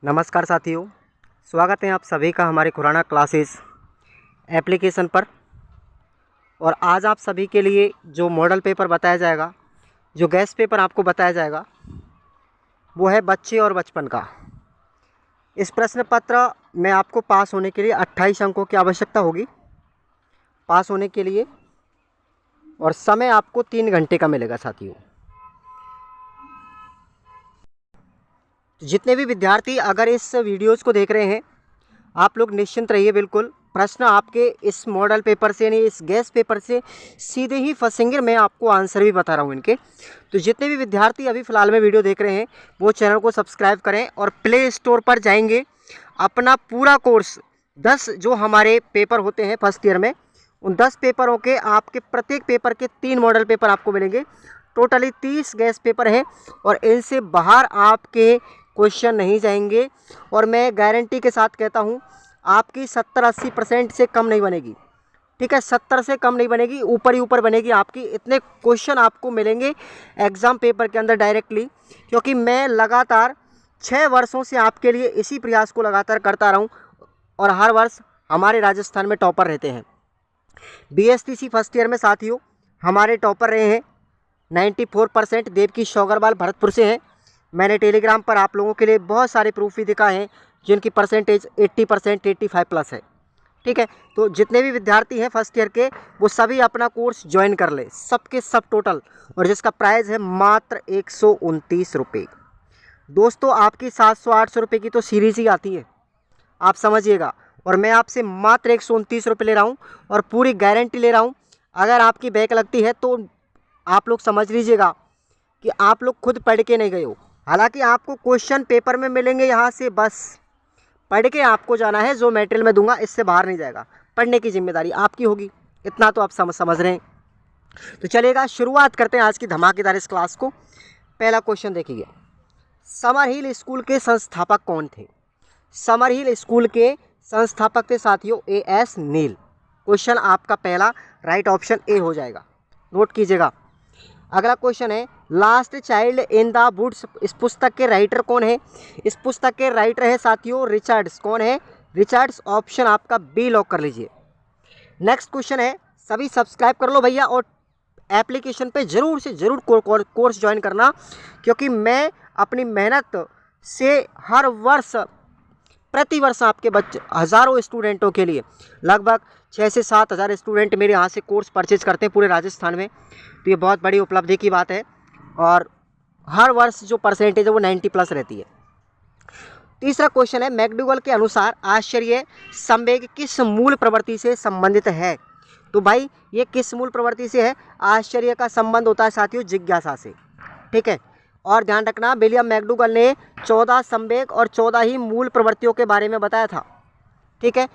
नमस्कार साथियों, स्वागत है आप सभी का हमारे खुराना क्लासेस एप्लीकेशन पर। और आज आप सभी के लिए जो मॉडल पेपर बताया जाएगा, जो गेस्ट पेपर आपको बताया जाएगा, वो है बच्चे और बचपन का। इस प्रश्न पत्र में आपको पास होने के लिए 28 अंकों की आवश्यकता होगी पास होने के लिए, और समय आपको 3 घंटे का मिलेगा साथियों। जितने भी विद्यार्थी अगर इस वीडियोज़ को देख रहे हैं, आप लोग निश्चिंत रहिए। बिल्कुल प्रश्न आपके इस मॉडल पेपर से, यानी इस गेस्ट पेपर से सीधे ही फंसेंगे। मैं आपको आंसर भी बता रहा हूँ इनके। तो जितने भी विद्यार्थी अभी फ़िलहाल में वीडियो देख रहे हैं, वो चैनल को सब्सक्राइब करें और प्ले स्टोर पर जाएंगे। अपना पूरा कोर्स 10 जो हमारे पेपर होते हैं फर्स्ट ईयर में, उन 10 पेपरों के आपके प्रत्येक पेपर के 3 मॉडल पेपर आपको मिलेंगे। टोटली 30 गेस्ट पेपर हैं और इनसे बाहर आपके क्वेश्चन नहीं जाएंगे। और मैं गारंटी के साथ कहता हूँ, आपकी 70-80% से कम नहीं बनेगी। ठीक है, 70 से कम नहीं बनेगी, ऊपर ही ऊपर बनेगी आपकी। इतने क्वेश्चन आपको मिलेंगे एग्ज़ाम पेपर के अंदर डायरेक्टली, क्योंकि मैं लगातार 6 वर्षों से आपके लिए इसी प्रयास को लगातार करता रहा हूँ और हर वर्ष हमारे राजस्थान में टॉपर रहते हैं। BSTC फर्स्ट ईयर में साथियों हमारे टॉपर रहे हैं 94%। देवकी अग्रवाल भरतपुर से हैं। मैंने टेलीग्राम पर आप लोगों के लिए बहुत सारे प्रूफ भी दिखाए हैं जिनकी परसेंटेज 80%, 85+ है। ठीक है, तो जितने भी विद्यार्थी हैं फर्स्ट ईयर के, वो सभी अपना कोर्स ज्वाइन कर ले, सबके सब टोटल, और जिसका प्राइस है मात्र 129 रुपये। दोस्तों आपकी 700-800 रुपये की तो सीरीज़ ही आती है, आप समझिएगा। और मैं आपसे मात्र 129 रुपये ले रहा हूँ और पूरी गारंटी ले रहा हूँ। अगर आपकी बैक लगती है तो आप लोग समझ लीजिएगा कि आप लोग खुद पढ़ के नहीं गए हो। हालांकि आपको क्वेश्चन पेपर में मिलेंगे, यहाँ से बस पढ़ के आपको जाना है। जो मटेरियल मैं दूंगा इससे बाहर नहीं जाएगा, पढ़ने की जिम्मेदारी आपकी होगी। इतना तो आप समझ रहे हैं। तो चलिएगा, शुरुआत करते हैं आज की धमाकेदार इस क्लास को। पहला क्वेश्चन देखिए, समर हिल स्कूल के संस्थापक कौन थे? समर हिल स्कूल के संस्थापक थे साथियों A.S. नील। क्वेश्चन आपका पहला राइट ऑप्शन ए हो जाएगा, नोट कीजिएगा। अगला क्वेश्चन है, last child in the woods, इस पुस्तक के राइटर कौन है? इस पुस्तक के राइटर है साथियों रिचर्ड्स। कौन है? रिचर्ड्स। ऑप्शन आपका बी लॉक कर लीजिए। नेक्स्ट क्वेश्चन है, सभी सब्सक्राइब कर लो भैया और एप्लीकेशन पे ज़रूर से ज़रूर कोर्स ज्वाइन करना, क्योंकि मैं अपनी मेहनत से हर वर्ष प्रति वर्ष आपके बच्चे हज़ारों स्टूडेंटों के लिए, लगभग 6 से 7 हज़ार स्टूडेंट मेरे यहाँ से कोर्स परचेज करते हैं पूरे राजस्थान में। तो ये बहुत बड़ी उपलब्धि की बात है और हर वर्ष जो परसेंटेज है वो 90+ रहती है। तीसरा क्वेश्चन है, मैकडूगल के अनुसार आश्चर्य संवेग किस मूल प्रवृत्ति से संबंधित है? तो भाई ये किस मूल प्रवृत्ति से है? आश्चर्य का संबंध होता है साथियों जिज्ञासा से। ठीक है, और ध्यान रखना, विलियम मैकडूगल ने 14 संवेग और 14 ही मूल प्रवृत्तियों के बारे में बताया था। ठीक है,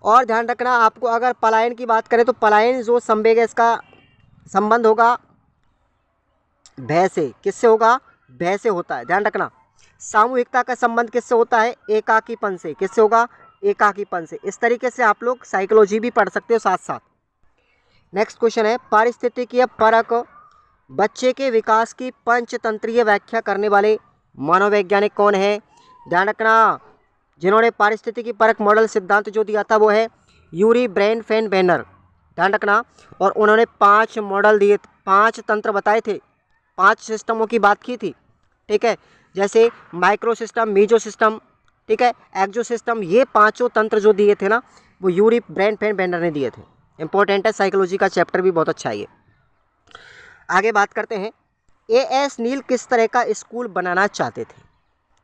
और ध्यान रखना, आपको अगर पलायन की बात करें तो पलायन जो संवेग है इसका संबंध होगा भय से। किससे होगा? भय से होता है, ध्यान रखना। सामूहिकता का संबंध किससे होता है? एकाकीपन से। किससे होगा? एकाकीपन से। इस तरीके से आप लोग साइकोलॉजी भी पढ़ सकते हो साथ साथ। नेक्स्ट क्वेश्चन है, पारिस्थितिकीय परक बच्चे के विकास की पंचतंत्रीय व्याख्या करने वाले मनोवैज्ञानिक कौन है? ध्यान रखना, जिन्होंने पारिस्थितिकी परक मॉडल सिद्धांत जो दिया था वो है यूरी ब्रैनफेन-बेर्नर। ध्यान रखना, और उन्होंने 5 मॉडल दिए, 5 तंत्र बताए थे, 5 सिस्टमों की बात की थी। ठीक है, जैसे माइक्रो सिस्टम, मीजो सिस्टम, ठीक है, एक्जो सिस्टम, ये 5 तंत्र जो दिए थे ना, वो यूरी ब्रैनफेन-बेर्नर ने दिए थे। इंपॉर्टेंट है, साइकोलॉजी का चैप्टर भी बहुत अच्छा है ये। आगे बात करते हैं, A.S. नील किस तरह का स्कूल बनाना चाहते थे?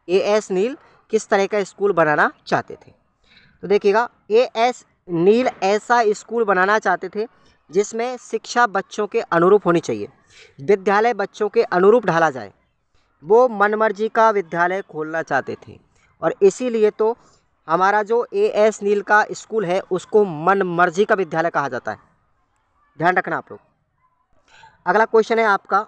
A.S. नील किस तरह का स्कूल बनाना चाहते थे? तो देखिएगा, A.S. नील ऐसा स्कूल बनाना चाहते थे जिसमें शिक्षा बच्चों के अनुरूप होनी चाहिए, विद्यालय बच्चों के अनुरूप ढाला जाए। वो मनमर्जी का विद्यालय खोलना चाहते थे, और इसीलिए तो हमारा जो A.S. नील का स्कूल है उसको मनमर्जी का विद्यालय कहा जाता है। ध्यान रखना आप लोग। अगला क्वेश्चन है आपका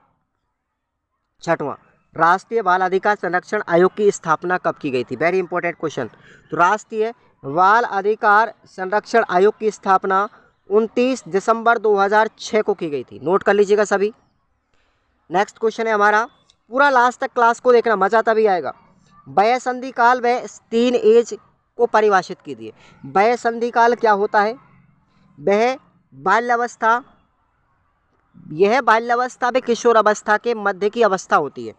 6वां, राष्ट्रीय बाल अधिकार संरक्षण आयोग की स्थापना कब की गई थी? Very important question. तो राष्ट्रीय बाल अधिकार संरक्षण आयोग की स्थापना 29 दिसंबर 2006 को की गई थी। नोट कर लीजिएगा सभी। नेक्स्ट क्वेश्चन है हमारा, पूरा लास्ट तक क्लास को देखना, मज़ा तभी आएगा। वयसंधि काल व टीन एज को परिभाषित कीजिए। वयसंधि काल क्या होता है? वह बाल्यावस्था, यह बाल्यावस्था व किशोर अवस्था के मध्य की अवस्था होती है,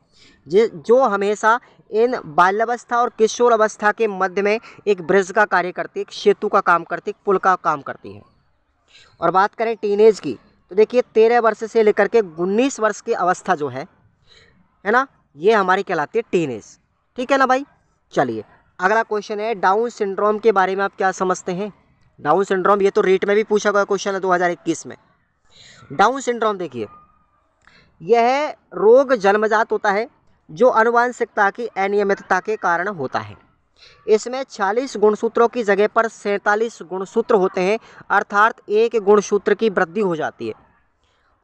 जो हमेशा इन बाल्यावस्था और किशोर अवस्था के मध्य में एक ब्रिज का कार्य करती है, एक सेतु का काम करती है, एक पुल का काम करती है। और बात करें टीनेज की, तो देखिए 13 वर्ष से लेकर के 19 वर्ष की अवस्था जो है ना, ये हमारी कहलाती है टीनेज। ठीक है ना भाई। चलिए अगला क्वेश्चन है, डाउन सिंड्रोम के बारे में आप क्या समझते हैं? डाउन सिंड्रोम, ये तो रीट में भी पूछा गया क्वेश्चन है 2021 में। डाउन सिंड्रोम देखिए, यह रोग जन्मजात होता है जो आनुवंशिकता की अनियमितता के कारण होता है। इसमें 46 गुणसूत्रों की जगह पर 47 गुणसूत्र होते हैं, अर्थात एक गुणसूत्र की वृद्धि हो जाती है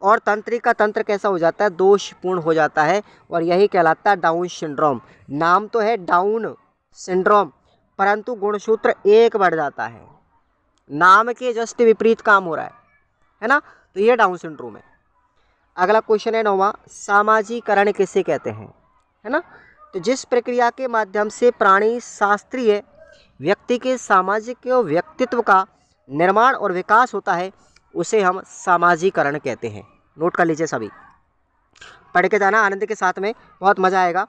और तंत्रिका तंत्र कैसा हो जाता है? दोषपूर्ण हो जाता है, और यही कहलाता है डाउन सिंड्रोम। नाम तो है डाउन सिंड्रोम, परंतु गुणसूत्र एक बढ़ जाता है, नाम के जस्ट विपरीत काम हो रहा है ना, तो ये डाउन सिंड्रोम है। अगला क्वेश्चन है 9वां, सामाजिकरण किसे कहते हैं? है ना, तो जिस प्रक्रिया के माध्यम से प्राणी शास्त्रीय व्यक्ति के सामाजिक व्यक्तित्व का निर्माण और विकास होता है, उसे हम सामाजिकरण कहते हैं। नोट कर लीजिए, सभी पढ़ के जाना आनंद के साथ में, बहुत मज़ा आएगा।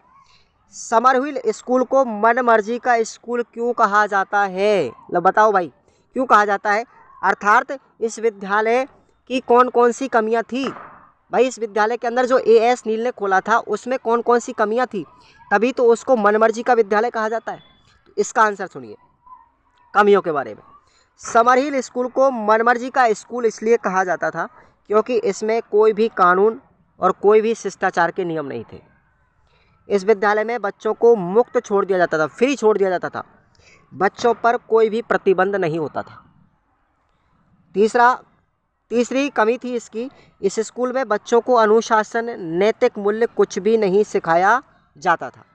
समरहिल स्कूल को मन मर्जी का स्कूल क्यों कहा जाता है? लो बताओ भाई, क्यों कहा जाता है? अर्थात इस विद्यालय की कौन कौन सी कमियां थी? भाई इस विद्यालय के अंदर जो एएस नील ने खोला था उसमें कौन कौन सी कमियां थी, तभी तो उसको मनमर्जी का विद्यालय कहा जाता है। तो इसका आंसर सुनिए कमियों के बारे में। समरहिल स्कूल को मनमर्जी का स्कूल इसलिए कहा जाता था क्योंकि इसमें कोई भी कानून और कोई भी शिष्टाचार के नियम नहीं थे। इस विद्यालय में बच्चों को मुक्त छोड़ दिया जाता था, फ्री छोड़ दिया जाता था, बच्चों पर कोई भी प्रतिबंध नहीं होता था। तीसरी कमी थी इसकी, इस स्कूल में बच्चों को अनुशासन, नैतिक मूल्य कुछ भी नहीं सिखाया जाता था।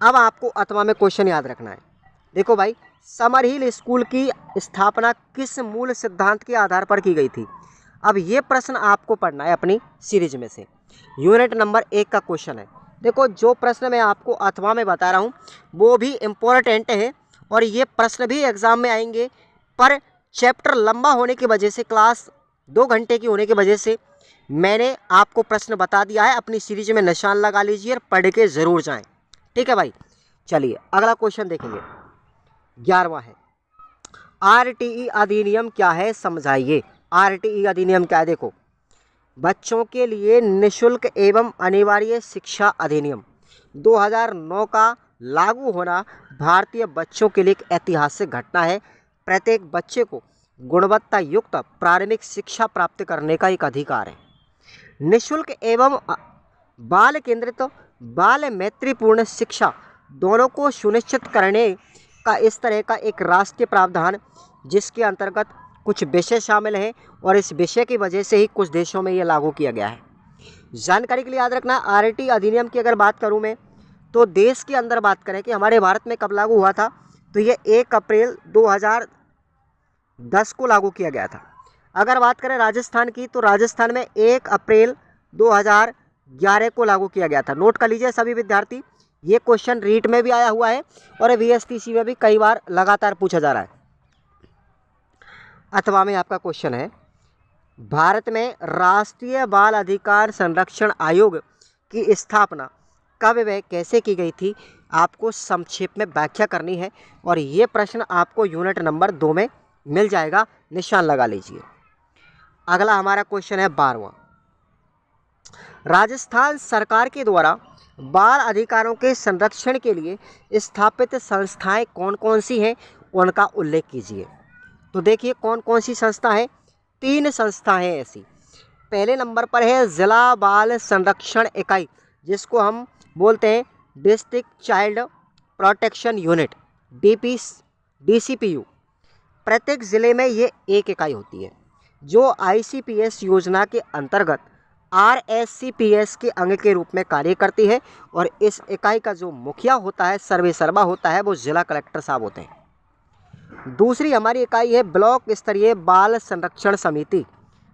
अब आपको अथवा में क्वेश्चन याद रखना है। देखो भाई, समरहिल स्कूल की स्थापना किस मूल सिद्धांत के आधार पर की गई थी? अब ये प्रश्न आपको पढ़ना है अपनी सीरीज में से, यूनिट नंबर 1 का क्वेश्चन है। देखो जो प्रश्न मैं आपको अथवा में बता रहा हूँ वो भी इम्पोर्टेंट है और ये प्रश्न भी एग्ज़ाम में आएंगे, पर चैप्टर लंबा होने की वजह से, क्लास 2 घंटे की होने की वजह से मैंने आपको प्रश्न बता दिया है। अपनी सीरीज में निशान लगा लीजिए और पढ़ के ज़रूर जाएं। ठीक है भाई। चलिए अगला क्वेश्चन देखेंगे, 11वां है, आरटीई अधिनियम क्या है समझाइए। आरटीई अधिनियम क्या है? देखो, बच्चों के लिए निःशुल्क एवं अनिवार्य शिक्षा अधिनियम 2009 का लागू होना भारतीय बच्चों के लिए एक ऐतिहासिक घटना है। प्रत्येक बच्चे को गुणवत्ता युक्त प्रारंभिक शिक्षा प्राप्त करने का एक अधिकार है। निःशुल्क एवं बाल केंद्रित, बाल मैत्रीपूर्ण शिक्षा दोनों को सुनिश्चित करने का इस तरह का एक राष्ट्रीय प्रावधान, जिसके अंतर्गत कुछ विषय शामिल हैं और इस विषय की वजह से ही कुछ देशों में ये लागू किया गया है। जानकारी के लिए याद रखना, आरटीई अधिनियम की अगर बात करूं मैं, तो देश के अंदर बात करें कि हमारे भारत में कब लागू हुआ था, तो ये 1 अप्रैल 2010 को लागू किया गया था। अगर बात करें राजस्थान की, तो राजस्थान में 1 अप्रैल 2011 को लागू किया गया था। नोट कर लीजिए सभी विद्यार्थी, ये क्वेश्चन रीट में भी आया हुआ है और वीएसटीसी में भी कई बार लगातार पूछा जा रहा है। अथवा में आपका क्वेश्चन है, भारत में राष्ट्रीय बाल अधिकार संरक्षण आयोग की स्थापना कब व कैसे की गई थी? आपको संक्षेप में व्याख्या करनी है और ये प्रश्न आपको यूनिट नंबर 2 में मिल जाएगा, निशान लगा लीजिए। अगला हमारा क्वेश्चन है 12वां, राजस्थान सरकार के द्वारा बाल अधिकारों के संरक्षण के लिए स्थापित संस्थाएं कौन कौन सी हैं, उनका उल्लेख कीजिए। तो देखिए कौन कौन सी संस्था है, 3 संस्थाएं हैं ऐसी। पहले नंबर पर है जिला बाल संरक्षण इकाई, जिसको हम बोलते हैं district child protection unit, DCPU। प्रत्येक ज़िले में ये एक इकाई होती है जो ICPS योजना के अंतर्गत RSCPS के अंग के रूप में कार्य करती है और इस इकाई का जो मुखिया होता है, सर्वेसर्वा होता है, वो जिला कलेक्टर साहब होते हैं। दूसरी हमारी इकाई है ब्लॉक स्तरीय बाल संरक्षण समिति,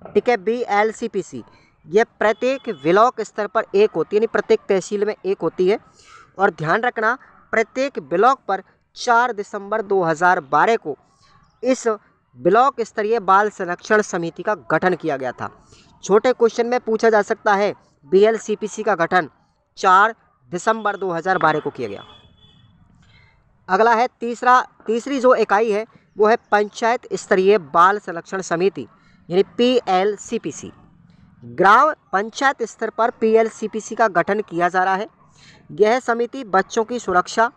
ठीक है, BLCPC। यह प्रत्येक ब्लॉक स्तर पर एक होती है, यानी प्रत्येक तहसील में एक होती है और ध्यान रखना प्रत्येक ब्लॉक पर 4 दिसंबर 2012 को इस ब्लॉक स्तरीय बाल संरक्षण समिति का गठन किया गया था। छोटे क्वेश्चन में पूछा जा सकता है BLCPC का गठन 4 दिसंबर 2012 को किया गया। अगला है तीसरी जो इकाई है वो है पंचायत स्तरीय बाल संरक्षण समिति यानी PLCPC। ग्राम पंचायत स्तर पर PLCPC का गठन किया जा रहा है। यह समिति बच्चों की सुरक्षा,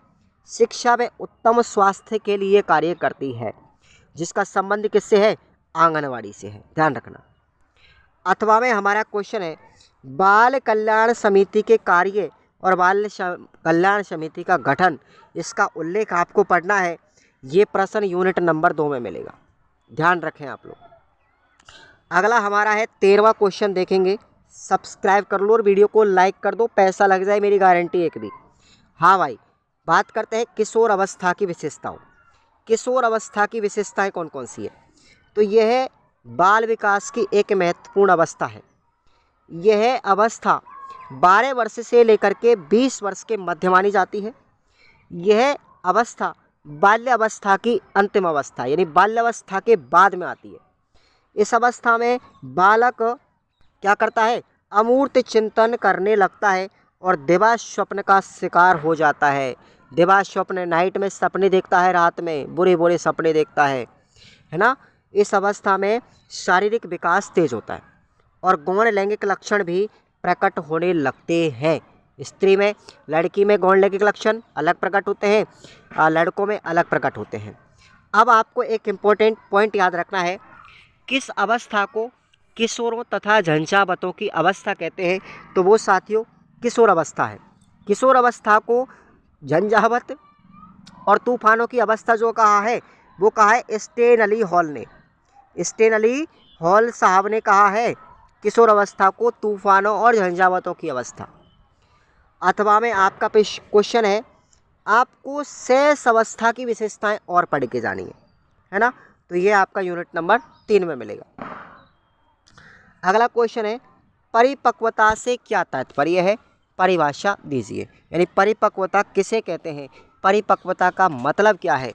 शिक्षा व उत्तम स्वास्थ्य के लिए कार्य करती है, जिसका संबंध किससे है? आंगनवाड़ी से है, ध्यान रखना। अथवा में हमारा क्वेश्चन है बाल कल्याण समिति के कार्य और बाल कल्याण समिति का गठन, इसका उल्लेख आपको पढ़ना है। ये प्रश्न यूनिट नंबर 2 में मिलेगा, ध्यान रखें आप लोग। अगला हमारा है 13वां क्वेश्चन देखेंगे। सब्सक्राइब कर लो और वीडियो को लाइक कर दो, पैसा लग जाए मेरी गारंटी एक भी। हाँ भाई, बात करते हैं किशोर अवस्था की विशेषताओं। किशोर अवस्था की विशेषताएं कौन कौन सी है? तो यह बाल विकास की एक महत्वपूर्ण अवस्था है। यह अवस्था 12 वर्ष से लेकर के 20 वर्ष के मध्य मानी जाती है। यह अवस्था बाल्यावस्था की अंतिम अवस्था यानी बाल्यावस्था के बाद में आती है। इस अवस्था में बालक क्या करता है? अमूर्त चिंतन करने लगता है और दिवा स्वप्न का शिकार हो जाता है। दिवा स्वप्न, नाइट में सपने देखता है, रात में बुरे बुरे सपने देखता है ना। इस अवस्था में शारीरिक विकास तेज होता है और गौण लैंगिक लक्षण भी प्रकट होने लगते हैं। स्त्री में, लड़की में गौण लैंगिक लक्षण अलग प्रकट होते हैं, लड़कों में अलग प्रकट होते हैं। अब आपको एक इम्पोर्टेंट पॉइंट याद रखना है, किस अवस्था को किशोरों तथा झंझावतों की अवस्था कहते हैं? तो वो साथियों किशोर अवस्था है। किशोर अवस्था को झंझावत और तूफानों की अवस्था जो कहा है वो कहा है स्टेनली हॉल ने। स्टेनली हॉल साहब ने कहा है किशोर अवस्था को तूफानों और झंझावतों की अवस्था। अथवा में आपका क्वेश्चन है आपको शेष अवस्था की विशेषताएं और पढ़ के जानी है ना। तो ये आपका यूनिट नंबर 3 में मिलेगा। अगला क्वेश्चन है परिपक्वता से क्या तात्पर्य है? परिभाषा दीजिए। यानी परिपक्वता किसे कहते हैं? परिपक्वता का मतलब क्या है?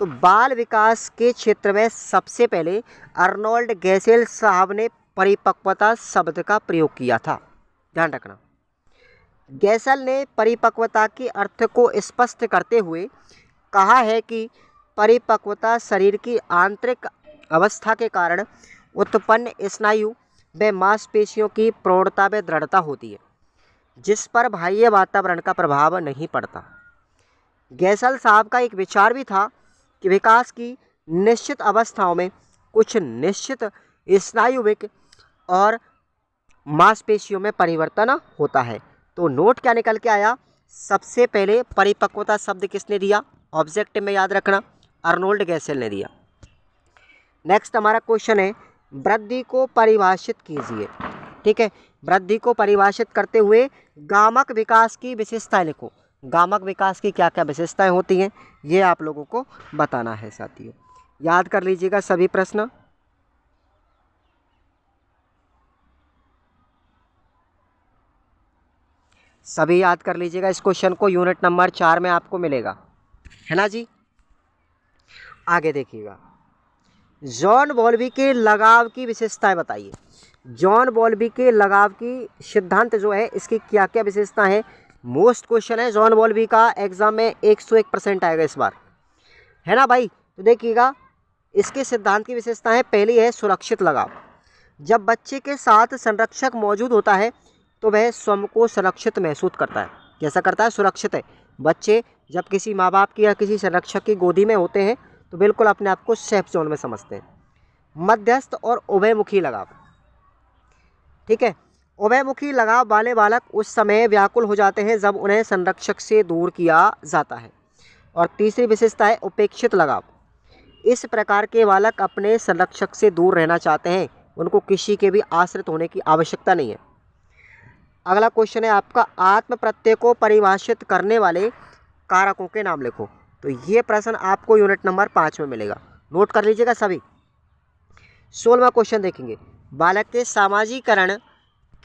तो बाल विकास के क्षेत्र में सबसे पहले अर्नोल्ड गैसेल साहब ने परिपक्वता शब्द का प्रयोग किया था, ध्यान रखना। गैसल ने परिपक्वता के अर्थ को स्पष्ट करते हुए कहा है कि परिपक्वता शरीर की आंतरिक अवस्था के कारण उत्पन्न स्नायु व मांसपेशियों की प्रौढ़ता व दृढ़ता होती है, जिस पर बाह्य वातावरण का प्रभाव नहीं पड़ता। गैसल साहब का एक विचार भी था कि विकास की निश्चित अवस्थाओं में कुछ निश्चित स्नायुविक और मांसपेशियों में परिवर्तन होता है। तो नोट क्या निकल के आया? सबसे पहले परिपक्वता शब्द किसने दिया? ऑब्जेक्टिव में याद रखना, अर्नोल्ड गैसेल ने दिया। नेक्स्ट हमारा क्वेश्चन है वृद्धि को परिभाषित कीजिए। ठीक है, वृद्धि को परिभाषित करते हुए गामक विकास की विशेषताएं लिखो। गामक विकास की क्या क्या विशेषताएं होती हैं ये आप लोगों को बताना है साथियों। याद कर लीजिएगा सभी प्रश्न। सभी याद कर लीजिएगा इस क्वेश्चन को, यूनिट नंबर 4 में आपको मिलेगा, है ना जी। आगे देखिएगा, जॉन बॉल्बी के लगाव की विशेषताएं बताइए। जॉन बॉल्बी के लगाव की सिद्धांत जो है इसकी क्या क्या विशेषताएं हैं? मोस्ट क्वेश्चन है जॉन बॉल्बी का, एग्जाम में 101% आएगा इस बार, है ना भाई। तो देखिएगा इसके सिद्धांत की विशेषताएं, पहली है सुरक्षित लगाव। जब बच्चे के साथ संरक्षक मौजूद होता है तो वह स्वयं को सुरक्षित महसूस करता है। कैसा करता है? सुरक्षित है। बच्चे जब किसी माँ बाप की या किसी संरक्षक की गोदी में होते हैं तो बिल्कुल अपने आप को सेफ जोन में समझते हैं। मध्यस्थ और उभयमुखी लगाव। ठीक है, उभयमुखी लगाव वाले बालक उस समय व्याकुल हो जाते हैं जब उन्हें संरक्षक से दूर किया जाता है। और तीसरी विशेषता है उपेक्षित लगाव। इस प्रकार के बालक अपने संरक्षक से दूर रहना चाहते हैं, उनको किसी के भी आश्रित होने की आवश्यकता नहीं है। अगला क्वेश्चन है आपका आत्म प्रत्यय को परिभाषित करने वाले कारकों के नाम लिखो। तो ये प्रश्न आपको यूनिट नंबर 5 में मिलेगा, नोट कर लीजिएगा सभी। 16वां क्वेश्चन देखेंगे, बालक के सामाजिकरण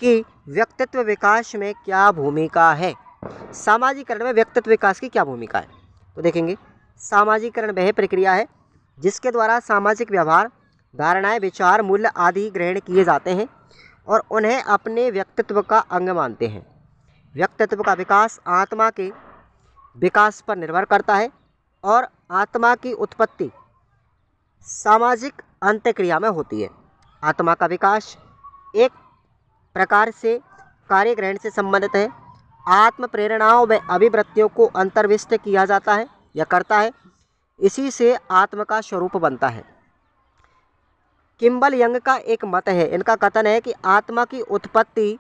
की व्यक्तित्व विकास में क्या भूमिका है? सामाजिकरण में व्यक्तित्व विकास की क्या भूमिका है? तो देखेंगे, सामाजिकरण वह प्रक्रिया है जिसके द्वारा सामाजिक व्यवहार, धारणाएं, विचार, मूल्य आदि ग्रहण किए जाते हैं और उन्हें अपने व्यक्तित्व का अंग मानते हैं। व्यक्तित्व का विकास आत्मा के विकास पर निर्भर करता है और आत्मा की उत्पत्ति सामाजिक अंतःक्रिया में होती है। आत्मा का विकास एक प्रकार से कार्यग्रहण से संबंधित है। आत्म प्रेरणाओं व अभिवृत्तियों को अंतर्विष्ट किया जाता है या करता है, इसी से आत्मा का स्वरूप बनता है। किम्बल यंग का एक मत है, इनका कथन है कि आत्मा की उत्पत्ति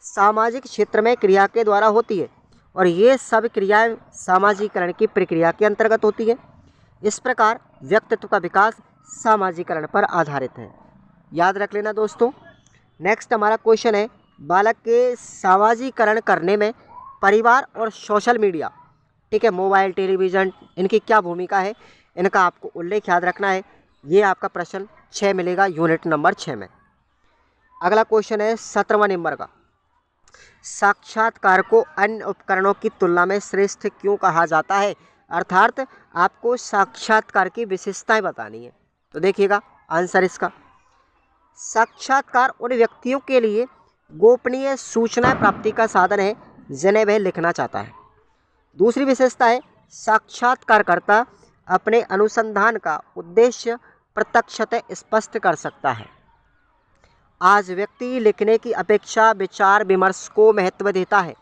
सामाजिक क्षेत्र में क्रिया के द्वारा होती है और ये सब क्रियाएं सामाजिकरण की प्रक्रिया के अंतर्गत होती है। इस प्रकार व्यक्तित्व का विकास सामाजिकरण पर आधारित है। याद रख लेना दोस्तों। नेक्स्ट हमारा क्वेश्चन है, बालक के सामाजिकरण करने में परिवार और सोशल मीडिया, ठीक है, मोबाइल, टेलीविज़न, इनकी क्या भूमिका है? इनका आपको उल्लेख याद रखना है। ये आपका प्रश्न 6 मिलेगा, यूनिट नंबर 6 में। अगला क्वेश्चन है 17वां नंबर का, साक्षात्कार को अन्य उपकरणों की तुलना में श्रेष्ठ क्यों कहा जाता है? अर्थात आपको साक्षात्कार की विशेषताएं बतानी है। तो देखिएगा आंसर इसका, साक्षात्कार उन व्यक्तियों के लिए गोपनीय सूचना प्राप्ति का साधन है जिन्हें वह लिखना चाहता है। दूसरी विशेषता है, साक्षात्कारकर्ता अपने अनुसंधान का उद्देश्य प्रत्यक्षतः स्पष्ट कर सकता है। आज व्यक्ति लिखने की अपेक्षा विचार विमर्श को महत्व देता है।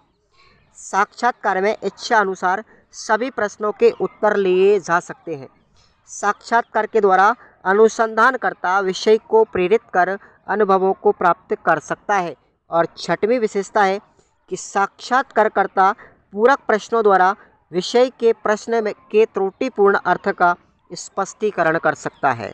साक्षात्कार में इच्छा अनुसार सभी प्रश्नों के उत्तर लिए जा सकते हैं। साक्षात्कार के द्वारा अनुसंधानकर्ता विषय को प्रेरित कर अनुभवों को प्राप्त कर सकता है। और छठवीं विशेषता है कि साक्षात्कारकर्ता पूरक प्रश्नों द्वारा विषय के प्रश्न में के त्रुटिपूर्ण अर्थ का स्पष्टीकरण कर सकता है।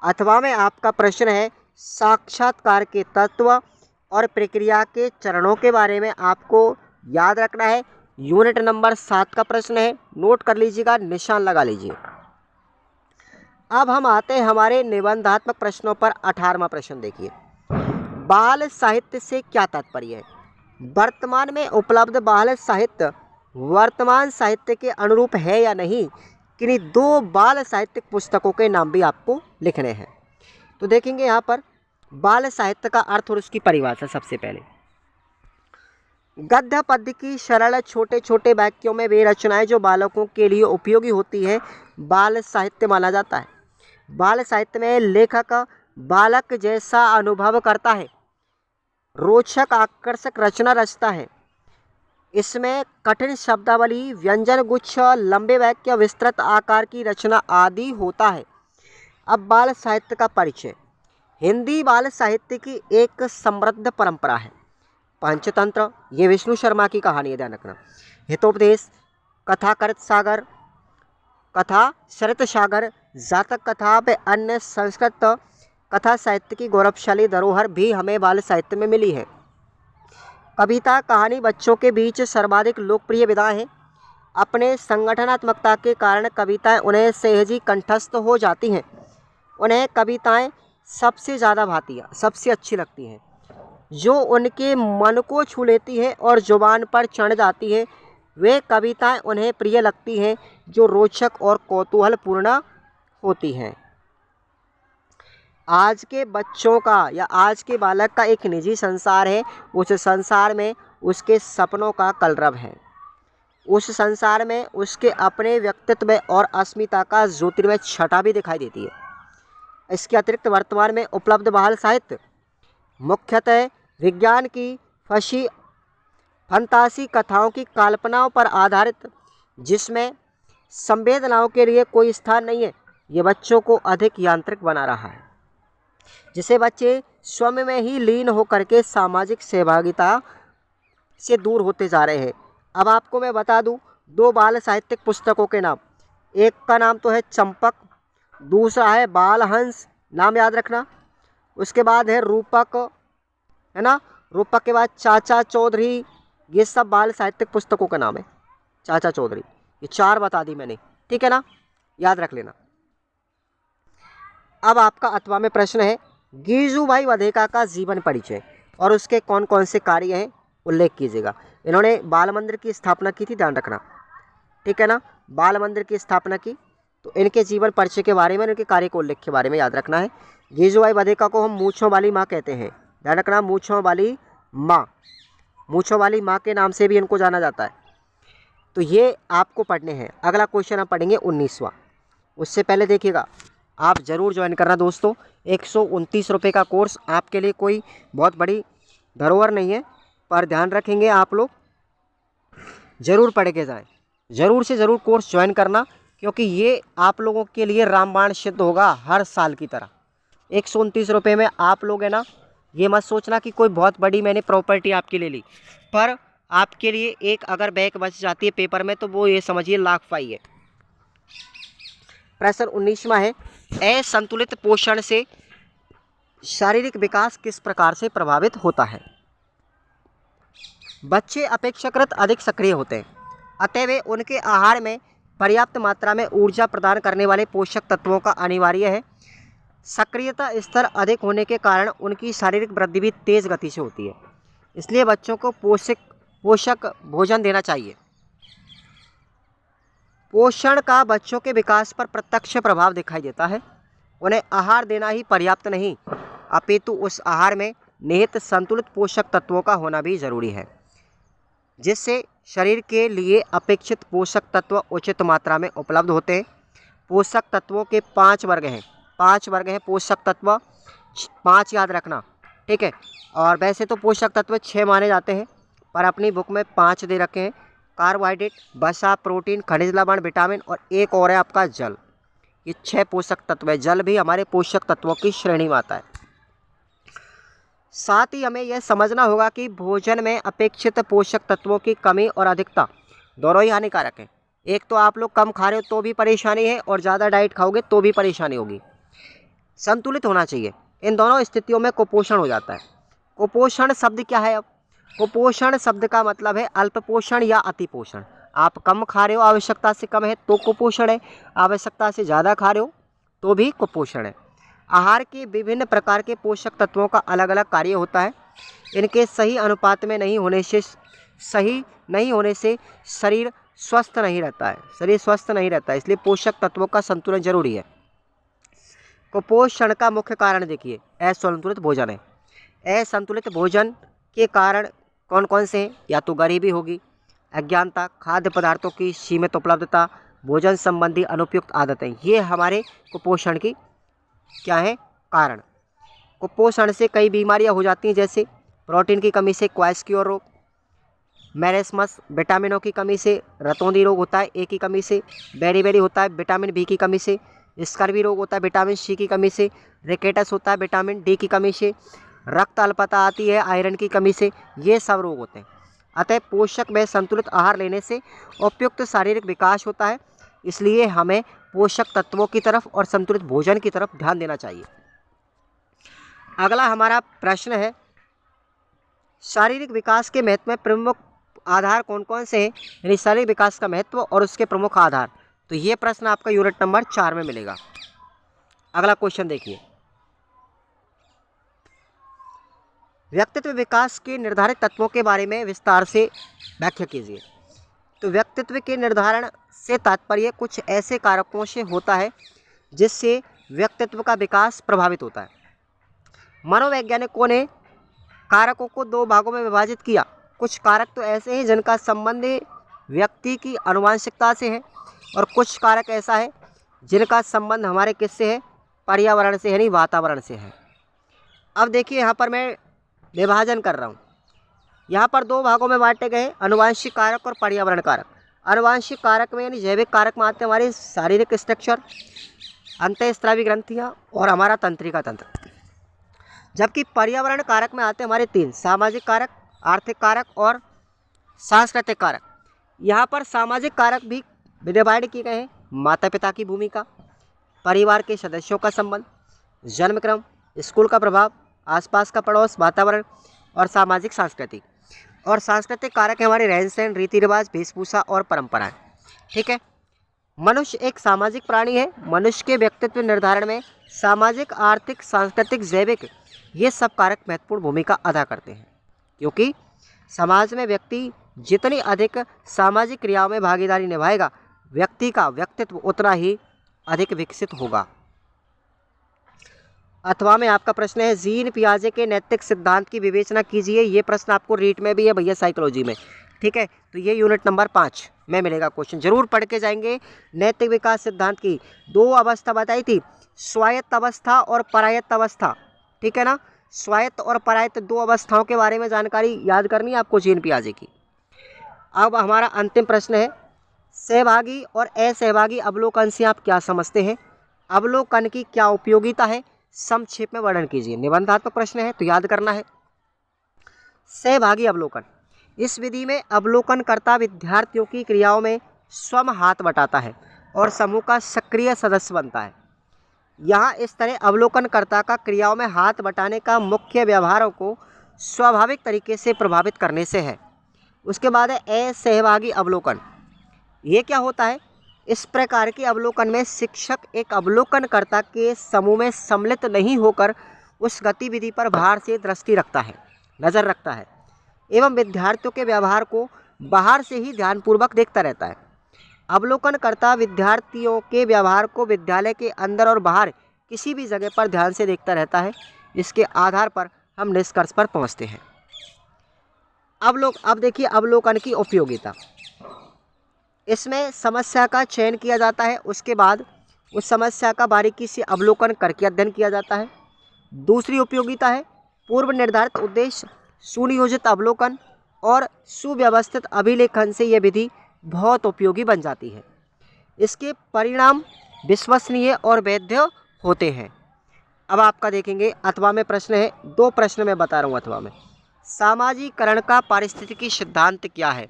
अथवा में आपका प्रश्न है, साक्षात्कार के तत्व और प्रक्रिया के चरणों के बारे में आपको याद रखना है। यूनिट नंबर 7 का प्रश्न है, नोट कर लीजिएगा, निशान लगा लीजिए। अब हम आते हैं हमारे निबंधात्मक प्रश्नों पर। 18वां प्रश्न देखिए, बाल साहित्य से क्या तात्पर्य है? वर्तमान में उपलब्ध बाल साहित्य वर्तमान साहित्य के अनुरूप है या नहीं? किन्हीं 2 बाल साहित्यिक पुस्तकों के नाम भी आपको लिखने हैं। तो देखेंगे यहाँ पर बाल साहित्य का अर्थ और उसकी परिभाषा। सबसे पहले, गद्य पद्य की सरल छोटे छोटे वाक्यों में वे रचनाएं जो बालकों के लिए उपयोगी होती है बाल साहित्य माना जाता है। बाल साहित्य में लेखक बालक जैसा अनुभव करता है, रोचक आकर्षक रचना रचता है। इसमें कठिन शब्दावली, व्यंजन गुच्छ, लंबे वाक्य, विस्तृत आकार की रचना आदि होता है। अब बाल साहित्य का परिचय। हिंदी बाल साहित्य की एक समृद्ध परंपरा है। पंचतंत्र, ये विष्णु शर्मा की कहानी है, ध्यान रखना। हितोपदेश, कथा शरत सागर, जातक कथा व अन्य संस्कृत कथा साहित्य की गौरवशाली धरोहर भी हमें बाल साहित्य में मिली है। कविता कहानी बच्चों के बीच सर्वाधिक लोकप्रिय विधा है। अपने संगठनात्मकता के कारण कविताएं उन्हें सहजी कंठस्थ हो जाती हैं। उन्हें कविताएं सबसे ज़्यादा भाती हैं, सबसे अच्छी लगती हैं, जो उनके मन को छू लेती है और जुबान पर चढ़ जाती है। वे कविताएं उन्हें प्रिय लगती हैं जो रोचक और कौतूहलपूर्ण होती हैं। आज के बच्चों का या आज के बालक का एक निजी संसार है। उस संसार में उसके सपनों का कलरव है। उस संसार में उसके अपने व्यक्तित्व और अस्मिता का ज्योतिर्मय छटा भी दिखाई देती है। इसके अतिरिक्त वर्तमान में उपलब्ध बाल साहित्य मुख्यतः विज्ञान की फंतासी कथाओं की कल्पनाओं पर आधारित, जिसमें संवेदनाओं के लिए कोई स्थान नहीं है। ये बच्चों को अधिक यांत्रिक बना रहा है, जिसे बच्चे स्वयं में ही लीन होकर के सामाजिक सहभागिता से दूर होते जा रहे हैं। अब आपको मैं बता दूं 2 बाल साहित्यिक पुस्तकों के नाम। एक का नाम तो है चंपक, दूसरा है बालहंस, नाम याद रखना। उसके बाद है रूपक, है ना। रूपक के बाद चाचा चौधरी। ये सब बाल साहित्यिक पुस्तकों का नाम है। चाचा चौधरी, ये 4 बता दी मैंने, ठीक है ना, याद रख लेना। अब आपका अथवा में प्रश्न है, गिरजू भाई वधेका का जीवन परिचय और उसके कौन कौन से कार्य हैं उल्लेख कीजिएगा। इन्होंने बाल मंदिर की स्थापना की थी, ध्यान रखना, ठीक है ना, बाल मंदिर की स्थापना की। तो इनके जीवन परिचय के बारे में, इनके कार्य को उल्लेख के बारे में याद रखना है। जीजूबाई बधेका को हम मूंछों वाली माँ कहते हैं, ध्यान रखना, मूंछों वाली माँ, मूंछों वाली माँ के नाम से भी इनको जाना जाता है। तो ये आपको पढ़ने हैं। अगला क्वेश्चन हम पढ़ेंगे 19वां। उससे पहले देखिएगा, आप ज़रूर ज्वाइन करना दोस्तों। 129 रुपये का कोर्स आपके लिए कोई बहुत बड़ी धरोहर नहीं है, पर ध्यान रखेंगे आप लोग ज़रूर पढ़ के जाएँ। ज़रूर से ज़रूर कोर्स ज्वाइन करना, क्योंकि ये आप लोगों के लिए रामबाण सिद्ध होगा हर साल की तरह। 129 रुपये में आप लोग है ना, ये मत सोचना कि कोई बहुत बड़ी मैंने प्रॉपर्टी आपके ले ली, पर आपके लिए एक अगर बैक बच जाती है पेपर में तो वो ये समझिए लाख पाई है। प्रश्न 19वां है, असंतुलित पोषण से शारीरिक विकास किस प्रकार से प्रभावित होता है। बच्चे अपेक्षाकृत अधिक सक्रिय होते हैं, अतः वे उनके आहार में पर्याप्त मात्रा में ऊर्जा प्रदान करने वाले पोषक तत्वों का अनिवार्य है। सक्रियता स्तर अधिक होने के कारण उनकी शारीरिक वृद्धि भी तेज गति से होती है, इसलिए बच्चों को पोषक भोजन देना चाहिए। पोषण का बच्चों के विकास पर प्रत्यक्ष प्रभाव दिखाई देता है। उन्हें आहार देना ही पर्याप्त नहीं, अपितु उस आहार में निहित संतुलित पोषक तत्वों का होना भी जरूरी है, जिससे शरीर के लिए अपेक्षित पोषक तत्व उचित मात्रा में उपलब्ध होते हैं। पोषक तत्वों के 5 वर्ग हैं, 5 वर्ग हैं पोषक तत्व, 5 याद रखना, ठीक है। और वैसे तो पोषक तत्व 6 माने जाते हैं, पर अपनी बुक में 5 दे रखे हैं। कार्बोहाइड्रेट, वसा, प्रोटीन, खनिज लवण, विटामिन और एक और है आपका जल। ये 6 पोषक तत्व है। जल भी हमारे पोषक तत्वों की श्रेणी में आता है। साथ ही हमें यह समझना होगा कि भोजन में अपेक्षित पोषक तत्वों की कमी और अधिकता दोनों ही हानिकारक है। एक तो आप लोग कम खा रहे हो तो भी परेशानी है, और ज़्यादा डाइट खाओगे तो भी परेशानी होगी। संतुलित होना चाहिए। इन दोनों स्थितियों में कुपोषण हो जाता है। कुपोषण शब्द क्या है? अब कुपोषण शब्द का मतलब है अल्प पोषण या अति पोषण। आप कम खा रहे हो, आवश्यकता से कम है तो कुपोषण है, आवश्यकता से ज़्यादा खा रहे हो तो भी कुपोषण है। आहार के विभिन्न प्रकार के पोषक तत्वों का अलग अलग कार्य होता है। इनके सही अनुपात में नहीं होने से शरीर स्वस्थ नहीं रहता है, इसलिए पोषक तत्वों का संतुलन जरूरी है। कुपोषण का मुख्य कारण देखिए असंतुलित भोजन है। असंतुलित भोजन के कारण कौन कौन से हैं? या तो गरीबी होगी, अज्ञानता, खाद्य पदार्थों की सीमित उपलब्धता, भोजन संबंधी अनुपयुक्त आदतें, ये हमारे कुपोषण की क्या है कारण। कुपोषण से कई बीमारियां हो जाती हैं, जैसे प्रोटीन की कमी से क्वाइस्क्योर रोग, मैरेस्मस, विटामिनों की कमी से रतौंधी रोग होता है, ए की कमी से बेरी होता है, विटामिन बी की कमी से स्कर्वी रोग होता है, विटामिन सी की कमी से रिकेटस होता है, विटामिन डी की कमी से रक्त अल्पता आती है, आयरन की कमी से, ये सब रोग होते हैं। अतः पोषक व संतुलित आहार लेने से उपयुक्त शारीरिक विकास होता है, इसलिए हमें पोषक तत्वों की तरफ और संतुलित भोजन की तरफ ध्यान देना चाहिए। अगला हमारा प्रश्न है, शारीरिक विकास के महत्व में प्रमुख आधार कौन कौन से हैं? यानी शारीरिक विकास का महत्व और उसके प्रमुख आधार। तो ये प्रश्न आपका यूनिट नंबर 4 में मिलेगा। अगला क्वेश्चन देखिए, व्यक्तित्व विकास के निर्धारित तत्वों के बारे में विस्तार से व्याख्या कीजिए। तो व्यक्तित्व के निर्धारण से तात्पर्य कुछ ऐसे कारकों से होता है जिससे व्यक्तित्व का विकास प्रभावित होता है। मनोवैज्ञानिकों ने कारकों को 2 भागों में विभाजित किया। कुछ कारक तो ऐसे हैं जिनका संबंध व्यक्ति की आनुवंशिकता से है, और कुछ कारक ऐसा है जिनका संबंध हमारे किससे है? पर्यावरण से, यानी वातावरण से है। अब देखिए यहाँ पर मैं विभाजन कर रहा हूँ। यहाँ पर 2 भागों में बांटे गए, आनुवंशिक कारक और पर्यावरण कारक। आनुवंशिक कारक में यानी जैविक कारक में आते हैं हमारे शारीरिक स्ट्रक्चर, अंतःस्रावी ग्रंथियाँ और हमारा तंत्रिका तंत्र। जबकि पर्यावरण कारक में आते हैं हमारे 3, सामाजिक कारक, आर्थिक कारक और सांस्कृतिक कारक। यहाँ पर सामाजिक कारक भी डिवाइड किए गए हैं। माता पिता की भूमिका, परिवार के सदस्यों का संबंध, जन्मक्रम, स्कूल का प्रभाव, आसपास का पड़ोस, वातावरण और सामाजिक सांस्कृतिक। और सांस्कृतिक कारक है हमारे रहन सहन, रीति रिवाज, वेशभूषा और परंपराएं। ठीक है। मनुष्य एक सामाजिक प्राणी है। मनुष्य के व्यक्तित्व निर्धारण में सामाजिक, आर्थिक, सांस्कृतिक, जैविक ये सब कारक महत्वपूर्ण भूमिका अदा करते हैं, क्योंकि समाज में व्यक्ति जितनी अधिक सामाजिक क्रियाओं में भागीदारी निभाएगा, व्यक्ति का व्यक्तित्व उतना ही अधिक विकसित होगा। अथवा में आपका प्रश्न है, जीन पियाजे के नैतिक सिद्धांत की विवेचना कीजिए। ये प्रश्न आपको रीट में भी है भैया, साइकोलॉजी में। ठीक है, तो ये यूनिट नंबर 5 में मिलेगा क्वेश्चन, जरूर पढ़ के जाएंगे। नैतिक विकास सिद्धांत की 2 अवस्था बताई थी, स्वायत्त अवस्था और परायत्त अवस्था। ठीक है ना, स्वायत्त और परायत्त 2 अवस्थाओं के बारे में जानकारी याद करनी है आपको जीन पियाजे की। अब हमारा अंतिम प्रश्न है, सहभागी और असहभागी अवलोकन से आप क्या समझते हैं? अवलोकन की क्या उपयोगिता है, संक्षेप में वर्णन कीजिए। निबंधात्मक प्रश्न है तो याद करना है। सहभागी अवलोकन, इस विधि में अवलोकनकर्ता विद्यार्थियों की क्रियाओं में स्वयं हाथ बटाता है और समूह का सक्रिय सदस्य बनता है। यहाँ इस तरह अवलोकनकर्ता का क्रियाओं में हाथ बटाने का मुख्य व्यवहारों को स्वाभाविक तरीके से प्रभावित करने से है। उसके बाद है असहभागी अवलोकन। ये क्या होता है? इस प्रकार के अवलोकन में शिक्षक एक अवलोकनकर्ता के समूह में सम्मिलित नहीं होकर उस गतिविधि पर बाहर से दृष्टि रखता है, नज़र रखता है एवं विद्यार्थियों के व्यवहार को बाहर से ही ध्यानपूर्वक देखता रहता है। अवलोकनकर्ता विद्यार्थियों के व्यवहार को विद्यालय के अंदर और बाहर किसी भी जगह पर ध्यान से देखता रहता है। इसके आधार पर हम निष्कर्ष पर पहुंचते हैं। अब देखिए अवलोकन की उपयोगिता। इसमें समस्या का चयन किया जाता है, उसके बाद उस समस्या का बारीकी से अवलोकन करके अध्ययन किया जाता है। दूसरी उपयोगिता है पूर्व निर्धारित उद्देश्य, सुनियोजित अवलोकन और सुव्यवस्थित अभिलेखन से यह विधि बहुत उपयोगी बन जाती है। इसके परिणाम विश्वसनीय और वैध होते हैं। अब आपका देखेंगे अथवा में प्रश्न है, 2 प्रश्न मैं बता रहा हूँ अथवा में। सामाजिकरण का पारिस्थितिकी सिद्धांत क्या है,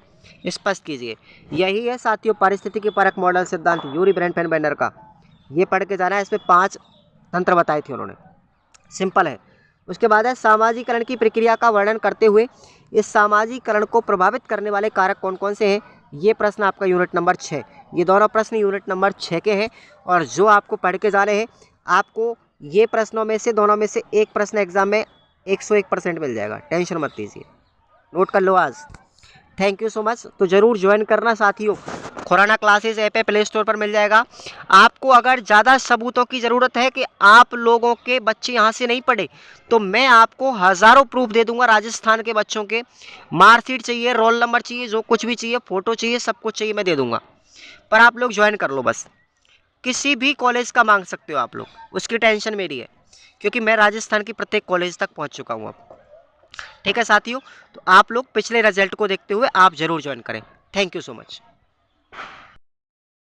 स्पष्ट कीजिए। यही है साथियों पारिस्थितिकी परक मॉडल सिद्धांत यूरी ब्रैनफेन-बेंडर का। ये पढ़ के जाना है, इसमें 5 तंत्र बताए थे उन्होंने, सिंपल है। उसके बाद है सामाजिकरण की प्रक्रिया का वर्णन करते हुए इस सामाजिकरण को प्रभावित करने वाले कारक कौन कौन से हैं। ये प्रश्न आपका यूनिट नंबर 6, ये दोनों प्रश्न यूनिट नंबर 6 के हैं और जो आपको पढ़ के जाने हैं। आपको ये प्रश्नों में से दोनों में से एक प्रश्न एग्जाम में 101% मिल जाएगा, टेंशन मत लीजिए, नोट कर लो आज। Thank you so much. तो ज़रूर ज्वाइन करना साथियों, खुराना क्लासेस ऐप है, प्ले स्टोर पर मिल जाएगा। आपको अगर ज़्यादा सबूतों की ज़रूरत है कि आप लोगों के बच्चे यहाँ से नहीं पढ़े, तो मैं आपको हज़ारों प्रूफ दे दूंगा। राजस्थान के बच्चों के मार्कशीट चाहिए, रोल नंबर चाहिए, जो कुछ भी चाहिए, फ़ोटो चाहिए, सब कुछ चाहिए, मैं दे दूंगा। पर आप लोग ज्वाइन कर लो बस। किसी भी कॉलेज का मांग सकते हो आप लोग, उसकी टेंशन मेरी है, क्योंकि मैं राजस्थान की प्रत्येक कॉलेज तक पहुँच चुका हूँ अब। ठीक है साथियों, तो आप लोग पिछले रिजल्ट को देखते हुए आप ज़रूर ज्वाइन करें। Thank you so much.